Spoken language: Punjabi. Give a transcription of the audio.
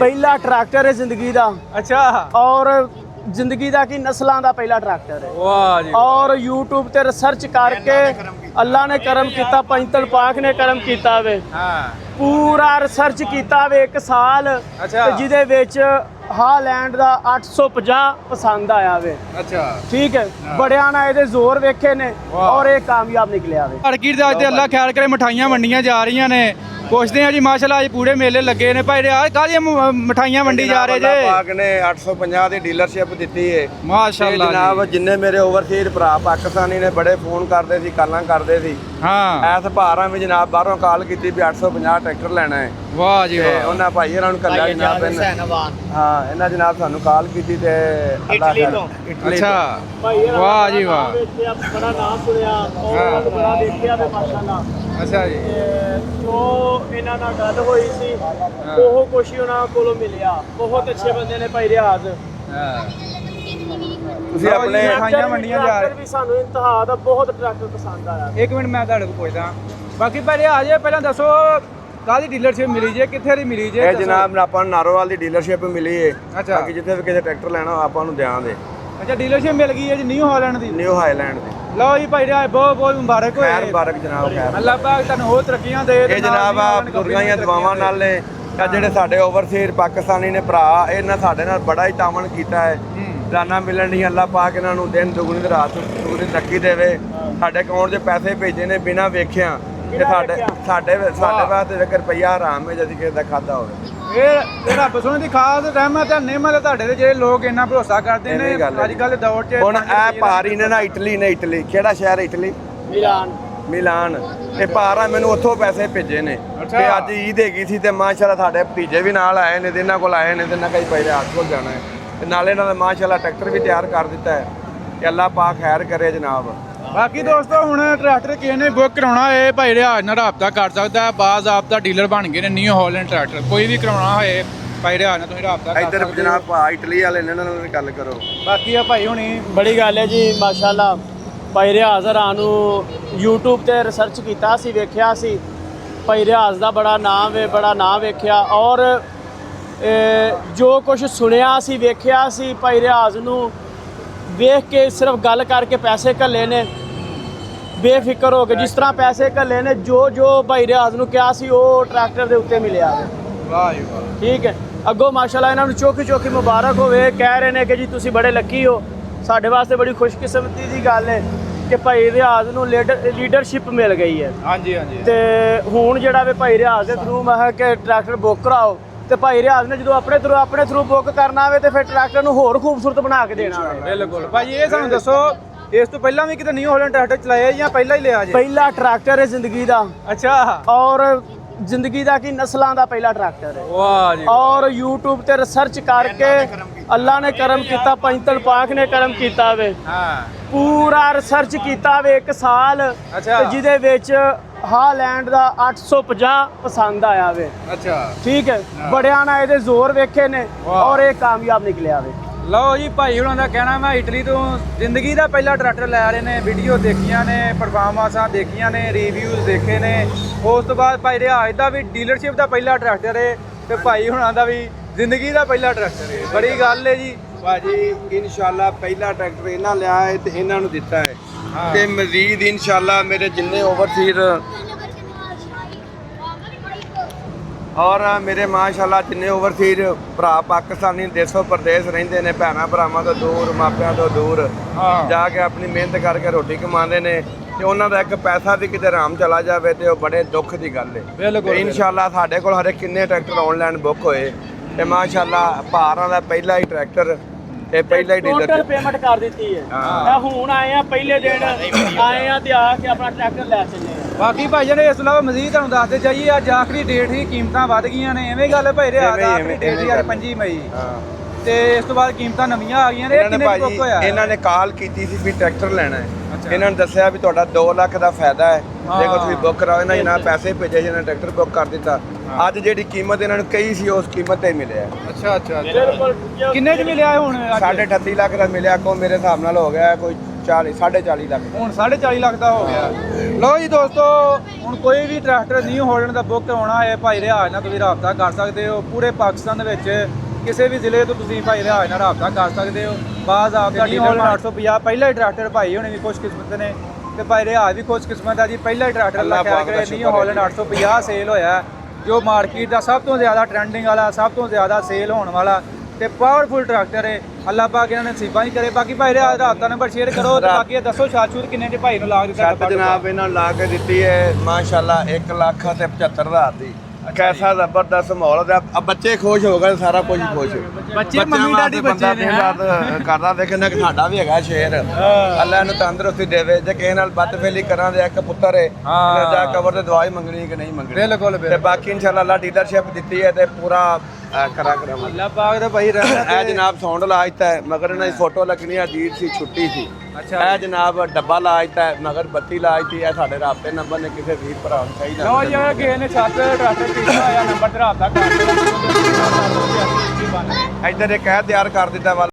पहला ट्रैक्टर है जिंदगी का। अच्छा और जिंदगी का की नस्लों का पहला ट्रैक्टर है। वाह जी। और यूट्यूब ते रिसर्च करके अल्लाह ने करम किया, पंजतल पाक ने करम किया वे। हाँ पूरा रिसर्च किया वे 1 साल। अच्छा। जिदे विच हालैंड का 850 पसंद आया वे। अच्छा ठीक है, बड़िया ना ये जोर वेखे ने और ये कामयाब निकलिया वे। मार्केट ਦੇ ਅੱਜ ਤੇ ਅੱਲਾ ਖੈਰ ਕਰੇ ਮਠਾਈਆਂ ਵੰਡੀਆਂ ਜਾ ਰਹੀਆਂ ਨੇ। ਪੁੱਛਦੇ ਆ ਜੀ ਮਾਸ਼ਾਅੱਲਾ ਅੱਜ ਪੂਰੇ ਮੇਲੇ ਲੱਗੇ ਨੇ ਭਾਈ ਆ ਕਾਹਦੀਆਂ ਮਠਾਈਆਂ ਵੰਡੀ ਜਾ ਰਹੇ ਜੇ। ਪਾਕ ਨੇ 850 ਦੀ ਡੀਲਰਸ਼ਿਪ ਦਿੱਤੀ ਹੈ ਮਾਸ਼ਾਅੱਲਾ ਜਨਾਬ। ਜਿੰਨੇ ਮੇਰੇ ਓਵਰਸੀਜ਼ ਭਰਾ ਪਾਕਿਸਤਾਨੀ ਨੇ ਬੜੇ ਫੋਨ ਕਰਦੇ ਸੀ, ਕਾਲਾਂ ਕਰਦੇ ਸੀ। ਹਾਂ ਐਸ ਭਾਰਾਂ ਵੀ ਜਨਾਬ ਬਾਹਰੋਂ ਕਾਲ ਕੀਤੀ ਵੀ 850 ਟਰੈਕਟਰ ਲੈਣਾ ਹੈ। ਵਾਹ ਜੀ ਤੇ ਵਾਹ। ਉਹਨਾਂ ਭਾਈ ਇਹਨਾਂ ਨੂੰ ਕੱਲਿਆ ਜਨਾਬ ਹਾਂ ਇਹਨਾਂ ਜਨਾਬ ਸਾਨੂੰ ਕਾਲ ਕੀਤੀ ਤੇ ਇਟਲੀ ਤੋਂ। ਅੱਛਾ ਭਾਈ ਵਾਹ ਜੀ ਵਾਹ। ਬੜਾ ਨਾਮ ਸੁਣਿਆ और बड़ा देखिया वे माशाअल्लाह। ਅੱਛਾ ਜੀ। ਜੋ ਇਹਨਾਂ ਨਾਲ ਗੱਲ ਹੋਈ ਸੀ ਉਹ ਕੁਛ ਹੀ ਉਹਨਾਂ ਕੋਲੋਂ ਮਿਲਿਆ। ਬਹੁਤ ਅੱਛੇ ਬੰਦੇ ਨੇ ਭਾਈ ਰਿਆਜ਼। ਹਾਂ ਤੁਸੀਂ ਆਪਣੇ ਮਠਾਈਆਂ ਵੰਡੀਆਂ ਜਾ ਰਹੇ। ਟਰੈਕਟਰ ਵੀ ਸਾਨੂੰ ਇੰਤਹਾ ਦਾ ਬਹੁਤ ਟਰੈਕਟਰ ਪਸੰਦ ਆਇਆ। ਇੱਕ ਮਿੰਟ ਮੈਂ ਤੁਹਾਡੇ ਕੋਲ ਪੁੱਛਦਾ ਬਾਕੀ ਭਾਈ ਆ ਜੇ ਪਹਿਲਾਂ ਦੱਸੋ ਕਾਹਦੀ ਡੀਲਰਸ਼ਿਪ ਮਿਲੀ ਜੇ, ਕਿੱਥੇ ਦੀ ਮਿਲੀ ਜੇ? ਇਹ ਜਨਾਬ ਆਪਾਂ ਨੂੰ ਨਾਰੋਵਾਲ ਦੀ ਡੀਲਰਸ਼ਿਪ ਮਿਲੀ ਹੈ। ਅੱਛਾ। ਬਾਕੀ ਜਿੱਥੇ ਵੀ ਕਿਸੇ ਟਰੈਕਟਰ ਲੈਣਾ ਆਪਾਂ ਨੂੰ ਦਿਆਂਗੇ। ਅੱਛਾ ਡੀਲਰਸ਼ਿਪ ਮਿਲ ਗਈ ਹੈ ਜੀ ਨਿਊ ਹਾਲੈਂਡ ਦੀ। ਨਿਊ ਹਾਈਲੈਂਡ ਦੀ। ਲਓ ਜੀ ਭਾਈ ਰਿਆਜ਼ ਬਹੁਤ ਬਹੁਤ ਮੁਬਾਰਕ ਹੋਏ। ਖੈਰ ਮੁਬਾਰਕ ਜਨਾਬ ਖੈਰ। ਅੱਲਾਹ ਪਾਕ ਤੁਹਾਨੂੰ ਹੋਰ ਤਰੱਕੀਆਂ ਦੇ। ਇਹ ਜਨਾਬ ਆ ਬਜ਼ੁਰਗਾਂ ਦੀਆਂ ਦੁਆਵਾਂ ਨਾਲ ਨੇ ਤਾਂ ਜਿਹੜੇ ਸਾਡੇ ਓਵਰਸੀਜ਼ ਪਾਕਿਸਤਾਨੀ ਨੇ ਭਰਾ ਇਹਨਾਂ ਸਾਡੇ ਨਾਲ ਬੜਾ ਹੀ ਤਾਮਨ ਕੀਤਾ ਹੈ। ਜਾਨਾਂ ਮਿਲਣ ਨਹੀਂ ਅੱਲਾਹ ਪਾਕ ਇਹਨਾਂ ਨੂੰ ਦਿਨ ਦੁਗਣੀ ਤੇ ਰਾਤ ਦੁਗਣੀ ਤਰੱਕੀ ਦੇਵੇ। ਸਾਡੇ ਅਕਾਊਂਟ 'ਚ ਪੈਸੇ ਭੇਜੇ ਨੇ ਬਿਨਾਂ ਵੇਖਿਆ ਤੇ ਸਾਡੇ ਵਾਸਤੇ ਇੱਕ ਰੁਪਈਆ ਹਰਾਮ ਹੈ ਜਦ ਕਿਸੇ ਦਾ ਖਾਦਾ ਹੋਵੇ। ਇਹ ਰੱਬ ਸੋਹਣੇ ਦੀ ਖਾਸ ਰਹਿਮਤ ਹੈ ਨਿਮਤ ਤੁਹਾਡੇ ਤੇ ਜਿਹੜੇ ਲੋਕ ਇੰਨਾ ਭਰੋਸਾ ਕਰਦੇ ਨੇ ਅੱਜ ਕੱਲ੍ਹ ਦੇ ਦੌਰ 'ਚ। ਹੁਣ ਇਹ ਭਾਰੀ ਨੇ ਨਾ ਇਟਲੀ ਨੇ। ਇਟਲੀ ਕਿਹੜਾ ਸ਼ਹਿਰ? ਇਟਲੀ ਮਿਲਾਨ। ਇਹ ਭਾਰਾ ਮੈਨੂੰ ਉੱਥੋਂ ਪੈਸੇ ਭੇਜੇ ਨੇ ਤੇ ਅੱਜ ਈਦ ਹੈਗੀ ਸੀ ਤੇ ਮਾਸ਼ਾਅੱਲਾ ਸਾਡੇ ਭਤੀਜੇ ਵੀ ਨਾਲ ਆਏ ਨੇ ਤੇ ਇਹਨਾਂ ਕੋਲ ਆਏ ਨੇ ਤੇ ਇਹਨਾਂ ਕਈ ਪਹਿਲੇ ਹੱਥ ਕੋਲ ਜਾਣਾ ਹੈ ਤੇ ਨਾਲੇ ਇਹਨਾਂ ਦਾ ਮਾਸ਼ਾਅੱਲਾ ਟਰੈਕਟਰ ਵੀ ਤਿਆਰ ਕਰ ਦਿੱਤਾ ਹੈ ਤੇ ਅੱਲਾਹ ਪਾਕ ਖੈਰ ਕਰੇ ਜਨਾਬ। ਬਾਕੀ ਦੋਸਤੋ ਹੁਣ ਟਰੈਕਟਰ ਕਿਸੇ ਨੇ ਬੁੱਕ ਕਰਾਉਣਾ ਹੋਏ ਭਾਈ ਰਿਆਜ਼ ਨਾਲ ਰਾਬਤਾ ਕਰ ਸਕਦਾ ਹੈ। ਬਾਜ਼ ਆਪ ਦਾ ਡੀਲਰ ਬਣ ਗਏ ਨੇ ਨਿਊ ਹਾਲੈਂਡ ਟਰੈਕਟਰ। ਕੋਈ ਵੀ ਕਰਾਉਣਾ ਹੋਏ ਭਾਈ ਰਿਆਜ਼ ਨਾਲ ਤੁਸੀਂ ਰਾਬਤਾ ਕਰ ਇੱਧਰ ਸਕਦੇ ਜਨਾਬ ਭਾ ਇਟਲੀ ਵਾਲੇ ਨੇ ਇਹਨਾਂ ਨਾਲ ਵੀ ਗੱਲ ਕਰੋ। ਬਾਕੀ ਆ ਭਾਈ ਹੁਣੀ ਬੜੀ ਗੱਲ ਹੈ ਜੀ ਮਾਸ਼ਾਅੱਲਾ। ਭਾਈ ਰਿਆਜ਼ ਹਰਾਂ ਨੂੰ YouTube ਤੇ ਰਿਸਰਚ ਕੀਤਾ ਸੀ, ਵੇਖਿਆ ਸੀ ਭਾਈ ਰਿਆਜ਼ ਦਾ ਬੜਾ ਨਾਮ ਹੈ, ਬੜਾ ਨਾਮ ਵੇਖਿਆ ਔਰ ਜੋ ਕੁਝ ਸੁਣਿਆ ਸੀ ਵੇਖਿਆ ਸੀ ਭਾਈ ਰਿਆਜ਼ ਨੂੰ ਵੇਖ ਕੇ ਸਿਰਫ ਗੱਲ ਕਰਕੇ ਪੈਸੇ ਘੱਲੇ ਨੇ। ਬੇਫਿਕਰ ਹੋ ਕੇ ਜਿਸ ਤਰ੍ਹਾਂ ਪੈਸੇ ਘੱਲੇ ਨੇ ਜੋ ਭਾਈ ਰਿਆਜ਼ ਨੂੰ ਕਿਹਾ ਸੀ ਉਹ ਟਰੈਕਟਰ ਦੇ ਉੱਤੇ ਮਿਲਿਆ। ਵਾਹ ਜੀ ਵਾਹ। ਠੀਕ ਹੈ ਅੱਗੋਂ ਮਾਸ਼ਾਅੱਲਾ ਇਹਨਾਂ ਨੂੰ ਚੌਕੀ ਮੁਬਾਰਕ ਹੋਵੇ। ਕਹਿ ਰਹੇ ਨੇ ਕਿ ਜੀ ਤੁਸੀਂ ਬੜੇ ਲੱਕੀ ਹੋ। ਸਾਡੇ ਵਾਸਤੇ ਬੜੀ ਖੁਸ਼ਕਿਸਮਤੀ ਦੀ ਗੱਲ ਹੈ ਕਿ ਭਾਈ ਰਿਆਜ਼ ਨੂੰ ਲੀਡਰਸ਼ਿਪ ਮਿਲ ਗਈ ਹੈ। ਹਾਂਜੀ ਹਾਂਜੀ। ਤੇ ਹੁਣ ਜਿਹੜਾ ਵੀ ਭਾਈ ਰਿਆਜ਼ ਦੇ ਥਰੂ ਮੈਂ ਕਿਹਾ ਕਿ ਟਰੈਕਟਰ ਬੁੱਕ ਕਰਾਓ ਤੇ ਭਾਈ ਰਿਆਜ਼ ਨੇ ਜਦੋਂ ਆਪਣੇ ਥਰੂ ਬੁੱਕ ਕਰਨਾ ਹੋਵੇ ਤੇ ਫਿਰ ਟਰੈਕਟਰ ਨੂੰ ਹੋਰ ਖੂਬਸੂਰਤ ਬਣਾ ਕੇ ਦੇਣਾ ਹੋਵੇ। ਬਿਲਕੁਲ ਭਾਜੀ ਇਹ ਸਾਨੂੰ ਦੱਸੋ ਇਸ ਤੋਂ ਪਹਿਲਾਂ ਵੀ ਕਿਤੇ ਨਿਊ ਹਾਲੈਂਡ ਟਰੈਕਟਰ ਚਲਾਇਆ ਜਾਂ ਪਹਿਲਾਂ ਹੀ ਲਿਆ ਜੇ? ਪਹਿਲਾ ट्रैक्टर है जिंदगी का। अच्छा। और जिंदगी का की नस्लों का पहला ट्रैक्टर है। वाह जी। और यूट्यूब ते रिसर्च करके अल्लाह ने करम किया, पंजतल पाक ने करम किया वे। हाँ पूरा रिसर्च किया वे 1 साल। अच्छा। जिदे विच हालैंड का 850 पसंद आया वे। अच्छा ठीक है, बड़िया ना ये जोर वेखे ने और ये कामयाब निकलिया वे। ਲਓ ਜੀ ਭਾਈ ਹੁਣਾਂ ਦਾ ਕਹਿਣਾ ਮੈਂ ਇਟਲੀ ਤੋਂ ਜ਼ਿੰਦਗੀ ਦਾ ਪਹਿਲਾ ਟਰੈਕਟਰ ਲੈ ਰਹੇ ਨੇ। ਵੀਡੀਓ ਦੇਖੀਆਂ ਨੇ, ਪਰਫਾਰਮੈਂਸਾਂ ਦੇਖੀਆਂ ਨੇ, ਰਿਵਿਊਜ਼ ਦੇਖੇ ਨੇ। ਉਸ ਤੋਂ ਬਾਅਦ ਭਾਈ ਰਿਆਜ਼ ਦਾ ਵੀ ਡੀਲਰਸ਼ਿਪ ਦਾ ਪਹਿਲਾ ਟਰੈਕਟਰ ਹੈ ਤੇ ਭਾਈ ਹੁਣਾਂ ਦਾ ਵੀ ਜ਼ਿੰਦਗੀ ਦਾ ਪਹਿਲਾ ਟਰੈਕਟਰ ਹੈ। ਬੜੀ ਗੱਲ ਹੈ ਜੀ ਭਾਜੀ ਇਨਸ਼ਾਅੱਲਾ ਪਹਿਲਾ ਟਰੈਕਟਰ ਇਹਨਾਂ ਲਿਆ ਹੈ ਤੇ ਇਹਨਾਂ ਨੂੰ ਦਿੱਤਾ ਹੈ ਤੇ ਮਜ਼ੀਦ ਇਨਸ਼ਾਅੱਲਾ ਮੇਰੇ ਜਿੰਨੇ ਓਵਰਸੀਜ਼ ਔਰ ਮੇਰੇ ਮਾਸ਼ਾਅੱਲਾ ਜਿੰਨੇ ਓਵਰਸੀਜ਼ ਭਰਾ ਪਾਕਿਸਤਾਨੀ ਦੇਸ਼ੋਂ ਪ੍ਰਦੇਸ਼ ਰਹਿੰਦੇ ਨੇ, ਭੈਣਾਂ ਭਰਾਵਾਂ ਤੋਂ ਦੂਰ, ਮਾਪਿਆਂ ਤੋਂ ਦੂਰ ਜਾ ਕੇ ਆਪਣੀ ਮਿਹਨਤ ਕਰਕੇ ਰੋਟੀ ਕਮਾਉਂਦੇ ਨੇ ਤੇ ਉਹਨਾਂ ਦਾ ਇੱਕ ਪੈਸਾ ਵੀ ਕਿਤੇ ਆਰਾਮ ਚਲਾ ਜਾਵੇ ਤੇ ਉਹ ਬੜੇ ਦੁੱਖ ਦੀ ਗੱਲ ਹੈ। ਬਿਲਕੁਲ। ਇਨਸ਼ਾਅੱਲਾ ਸਾਡੇ ਕੋਲ ਹਰੇ ਕਿੰਨੇ ਟਰੈਕਟਰ ਆਨਲਾਈਨ ਬੁੱਕ ਹੋਏ ਤੇ ਮਾਸ਼ਾਅੱਲਾ ਭਾਰਾਂ ਦਾ ਪਹਿਲਾ ਹੀ ਟਰੈਕਟਰ ਇਹ ਪਹਿਲਾ ਹੀ ਡੀਲਰ ਟੋਟਲ ਪੇਮੈਂਟ ਕਰ ਦਿੱਤੀ ਹੈ। ਆ ਹੁਣ ਆਏ ਆ ਪਹਿਲੇ ਦਿਨ ਆਏ ਆ ਤੇ ਆ ਕੇ ਆਪਣਾ ਟਰੈਕਟਰ ਲੈ ਚੱਲੇ ਆ। ਬਾਕੀ ਭਾਈ ਜਣੇ ਇਸ ਤੋਂ ਇਲਾਵਾ ਮਜ਼ੀਦ ਤੁਹਾਨੂੰ ਦੱਸਦੇ ਜਾਈਏ ਅੱਜ ਆਖਰੀ ਡੇਟ ਹੀ ਕੀਮਤਾਂ ਵੱਧ ਗਈਆਂ ਨੇ। ਐਵੇਂ ਗੱਲ ਭਾਈ ਰਿਆਜ਼ ਆਖਰੀ ਡੇਟ ਹੀ ਅੱਜ 25 ਮਈ ਤੇ ਇਸ ਤੋਂ ਬਾਅਦ ਕੀਮਤਾਂ ਨਵੀਆਂ ਆ ਗਈਆਂ ਨੇ। ਕਿੰਨੇ ਬੁੱਕ ਹੋਇਆ? ਇਹਨਾਂ ਨੇ ਕਾਲ ਕੀਤੀ ਸੀ ਵੀ ਟਰੈਕਟਰ ਲੈਣਾ ਹੈ। ਇਹਨਾਂ ਨੇ ਦੱਸਿਆ ਵੀ ਤੁਹਾਡਾ 2 ਲੱਖ ਦਾ ਫਾਇਦਾ ਹੈ ਜੇਕਰ ਤੁਸੀਂ ਬੁੱਕ ਕਰਾਓ। ਇਹਨਾਂ ਜਨਾਬ ਪੈਸੇ ਭੇਜੇ ਜਿਹਨਾਂ ਟਰੈਕਟਰ ਬੁੱਕ ਕਰ ਦਿੱਤਾ। ਅੱਜ ਜਿਹੜੀ ਕੀਮਤ ਇਹਨਾਂ ਨੂੰ ਕਹੀ ਸੀ ਉਸ ਕੀਮਤ ਤੇ ਮਿਲਿਆ। ਅੱਛਾ ਅੱਛਾ। ਕਿੰਨੇ ਚ ਮਿਲਿਆ ਹੁਣ? 38.5 ਲੱਖ ਦਾ ਮਿਲਿਆ। ਕੋ ਮੇਰੇ ਹਿਸਾਬ ਨਾਲ ਹੋ ਗਿਆ ਕੋਈ 40 4.5 ਲੱਖ ਹੁਣ 4.5 ਲੱਖ ਦਾ ਹੋ ਗਿਆ। ਲਓ ਜੀ ਦੋਸਤੋ, ਹੁਣ ਕੋਈ ਵੀ ਟਰੈਕਟਰ ਨਿਊ ਹਾਲੈਂਡ ਦਾ ਬੁੱਕ ਕਰਾਉਣਾ ਹੈ ਭਾਈ ਰਿਆਜ਼ ਨਾਲ ਤੁਸੀਂ ਰਾਬਤਾ ਕਰ ਸਕਦੇ ਹੋ। ਪੂਰੇ ਪਾਕਿਸਤਾਨ ਦੇ ਵਿੱਚ ਕਿਸੇ ਵੀ ਜ਼ਿਲ੍ਹੇ ਤੋਂ ਤੁਸੀਂ ਭਾਈ ਰਿਆਜ਼ ਨਾਲ ਰਾਬਤਾ ਕਰ ਸਕਦੇ ਹੋ। ਬਾਜ਼ ਆਪ ਦਾ ਨਿਊ ਹਾਲੈਂਡ 850 ਪਹਿਲਾ ਹੀ ਟਰੈਕਟਰ ਭਾਈ ਹੁਣੇ ਵੀ ਖੁਸ਼ਕਿਸਮਤ ਨੇ ਤੇ ਭਾਈ ਰਿਆਜ਼ ਵੀ ਖੁਸ਼ਕਿਸਮਤ ਆ ਜੀ। ਪਹਿਲਾ ਹੀ ਟਰੈਕਟਰ ਲੱਗਾ ਕਰੇ ਨਿਊ ਹਾਲੈਂਡ 850 ਸੇਲ ਹੋਇਆ, ਜੋ ਮਾਰਕੀਟ ਦਾ ਸਭ ਤੋਂ ਜ਼ਿਆਦਾ ਟ੍ਰੈਂਡਿੰਗ ਵਾਲਾ, ਸਭ ਤੋਂ ਜ਼ਿਆਦਾ ਸੇਲ ਹੋਣ ਵਾਲਾ ਤੇ ਪਾਵਰਫੁਲ ਟਰੈਕਟਰ ਹੈ। ਅੱਲਾਹ ਪਾਕ ਇਹਨਾਂ ਨੇ ਨਸੀਬਾਂ ਹੀ ਕਰੇ। ਬਾਕੀ ਭਾਈ ਰਿਆਜ਼ ਰਾਬਤਾ ਨੰਬਰ ਸ਼ੇਅਰ ਕਰੋ ਤੇ ਬਾਕੀ ਇਹ ਦੱਸੋ ਛਾਛੂਰ ਕਿੰਨੇ ਚ ਭਾਈ ਨੂੰ ਲਾ ਦਿੱਤਾ? ਛੱਤ ਜਨਾਬ ਇਹਨਾਂ ਨੂੰ ਲਾ ਕੇ ਦਿੱਤੀ ਹੈ ਮਾਸ਼ਾਅੱਲਾ 1,75,000 ਦੀ। ਕੈਸਾ ਜ਼ਬਰਦਸਤ ਮਾਹੌਲ ਹੈ। अब ਬੱਚੇ ਖੁਸ਼ ਹੋ ਗਏ, ਸਾਰਾ ਕੁਝ ਖੁਸ਼। ਬੱਚੇ ਮੰਮੀ ਡੈਡੀ ਬੱਚੇ ਨੇ ਕਰਦਾ ਦੇਖਣਾ ਕਿ ਸਾਡਾ ਵੀ ਹੈਗਾ ਸ਼ੇਰ। ਅੱਲਾ ਇਹਨੂੰ ਤੰਦਰੁਸਤੀ ਦੇਵੇ। ਜੇ ਕਿਸੇ ਨਾਲ ਬਦਫੇਲੀ ਕਰਾਂ ਦੇ ਇੱਕ ਪੁੱਤਰ ਹੈ ਜਾ ਕਬਰ ਤੇ ਦਵਾਈ ਮੰਗਣੀ ਕਿ ਨਹੀਂ ਮੰਗਣੀ। ਬਿਲਕੁਲ ਤੇ ਬਾਕੀ ਇਨਸ਼ਾਅੱਲਾ ਅੱਲਾ ਡੀਲਰਸ਼ਿਪ ਦਿੱਤੀ ਹੈ ਤੇ ਪੂਰਾ ਕਰਾ ਕਰਾਂਗੇ। ਅੱਲਾਹ ਪਾਕ ਦਾ ਭਾਈ ਰਹਿਮਤ ਇਹ ਜਨਾਬ ਸਾਊਂਡ ਲਾ ਦਿੱਤਾ ਹੈ ਮਗਰ ਇਹਨਾਂ ਦੀ ਫੋਟੋ ਲੱਗਣੀ ਅਜੀਬ ਸੀ, ਛੁੱਟੀ ਸੀ। ਅੱਛਾ ਇਹ ਜਨਾਬ ਡੱਬਾ ਲਾ ਦਿੱਤਾ ਹੈ ਮਗਰ ਬੱਤੀ ਲਾ ਦਿੱਤੀ ਹੈ। ਸਾਡੇ ਰਾਬਤੇ ਨੰਬਰ ਨੇ ਕਿਸੇ ਵੀਰ ਭਰਾ ਨੂੰ ਚਾਹੀਦਾ। ਲਓ ਜੀ ਅਗਰ ਕਿਸੇ ਨੇ ਛੱਤ ਟਰੈਕਟਰ ਖਰੀਦਣਾ ਹੋਇਆ ਨੰਬਰ ਤੇ ਰਾਬਤਾ ਕਰ ਲਓ। ਇੱਧਰ ਇੱਕ ਇਹ ਤਿਆਰ ਕਰ ਦਿੱਤਾ ਵਾ